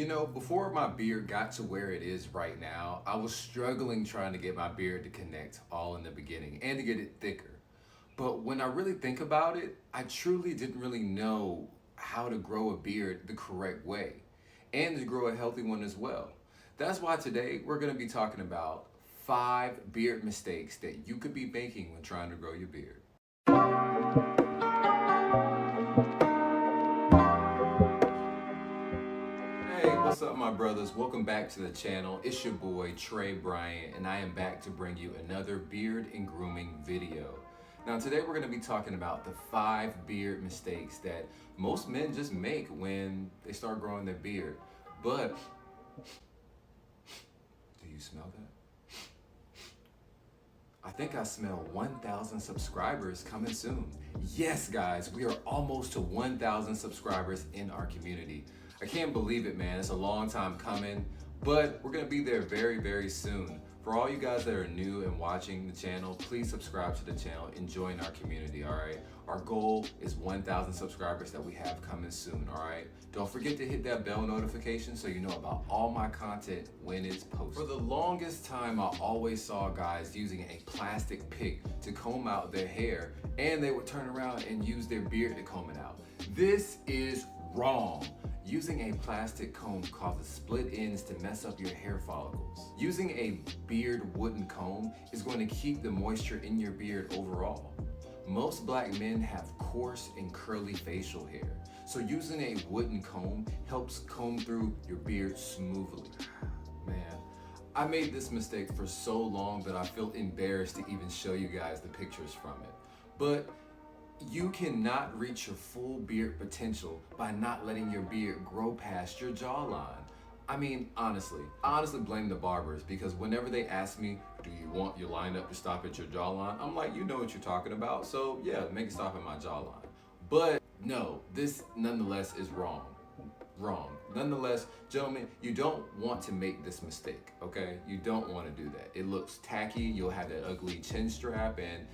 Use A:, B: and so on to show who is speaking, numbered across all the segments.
A: You know, before my beard got to where it is right now, I was struggling trying to get my beard to connect all in the beginning and to get it thicker. But when I really think about it, I truly didn't really know how to grow a beard the correct way and to grow a healthy one as well. That's why today we're going to be talking about 5 beard mistakes that you could be making when trying to grow your beard. Hey, what's up my brothers? Welcome back to the channel. It's your boy Trey Bryant and I am back to bring you another beard and grooming video. Now today we're going to be talking about the 5 beard mistakes that most men just make when they start growing their beard. But, do you smell that? I think I smell 1,000 subscribers coming soon. Yes guys, we are almost to 1,000 subscribers in our community. I can't believe it, man. It's a long time coming, but we're gonna be there very, very soon. For all you guys that are new and watching the channel, please subscribe to the channel and join our community, all right? Our goal is 1,000 subscribers that we have coming soon, all right? Don't forget to hit that bell notification so you know about all my content when it's posted. For the longest time, I always saw guys using a plastic pick to comb out their hair, and they would turn around and use their beard to comb it out. This is wrong. Using a plastic comb causes split ends to mess up your hair follicles. Using a beard wooden comb is going to keep the moisture in your beard overall. Most black men have coarse and curly facial hair, so using a wooden comb helps comb through your beard smoothly. Man, I made this mistake for so long that I feel embarrassed to even show you guys the pictures from it. But you cannot reach your full beard potential by not letting your beard grow past your jawline. I mean, honestly blame the barbers, because whenever they ask me, do you want your lineup to stop at your jawline? I'm like, you know what you're talking about, so yeah, make it stop at my jawline. But no, this nonetheless is wrong. Nonetheless, gentlemen, you don't want to make this mistake, okay? You don't want to do that. It looks tacky, you'll have that ugly chin strap, and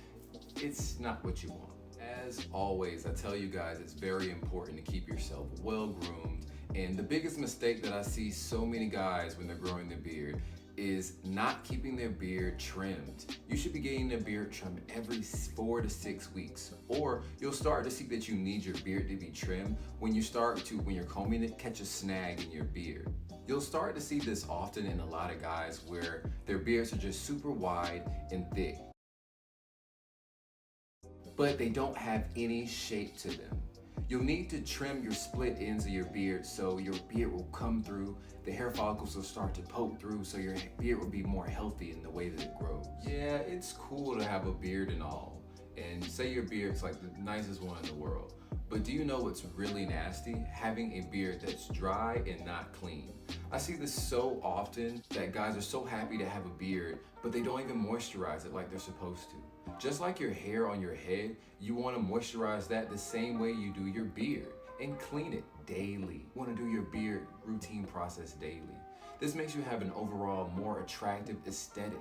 A: it's not what you want. As always, I tell you guys, it's very important to keep yourself well groomed. And the biggest mistake that I see so many guys when they're growing their beard is not keeping their beard trimmed. You should be getting their beard trimmed every 4 to 6 weeks. Or you'll start to see that you need your beard to be trimmed when you're combing it, catch a snag in your beard. You'll start to see this often in a lot of guys where their beards are just super wide and thick, but they don't have any shape to them. You'll need to trim your split ends of your beard so your beard will come through, the hair follicles will start to poke through, so your beard will be more healthy in the way that it grows. Yeah, it's cool to have a beard and all, and say your beard's like the nicest one in the world. But do you know what's really nasty? Having a beard that's dry and not clean. I see this so often that guys are so happy to have a beard, but they don't even moisturize it like they're supposed to. Just like your hair on your head, you want to moisturize that the same way you do your beard and clean it daily. You want to do your beard routine process daily. This makes you have an overall more attractive aesthetic.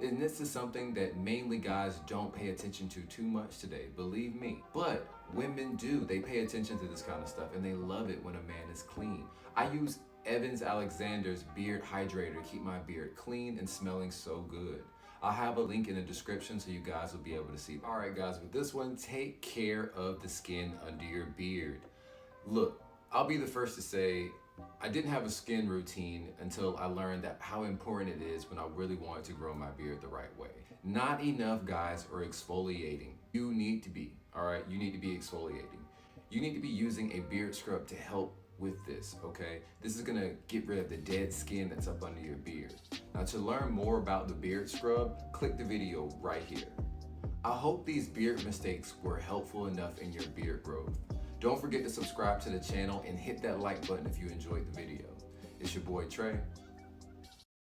A: And this is something that mainly guys don't pay attention to too much today, believe me. But women do. They pay attention to this kind of stuff and they love it when a man is clean. I use Evans Alexander's beard hydrator to keep my beard clean and smelling so good. I'll have a link in the description so you guys will be able to see. All right guys, with this one, take care of the skin under your beard. Look, I'll be the first to say, I didn't have a skin routine until I learned that how important it is when I really wanted to grow my beard the right way. Not enough guys are exfoliating. You need to be, all right? You need to be exfoliating. You need to be using a beard scrub to help with this, okay? This is gonna get rid of the dead skin that's up under your beard. Now to learn more about the beard scrub, click the video right here. I hope these beard mistakes were helpful enough in your beard growth. Don't forget to subscribe to the channel and hit that like button if you enjoyed the video. It's your boy Trey.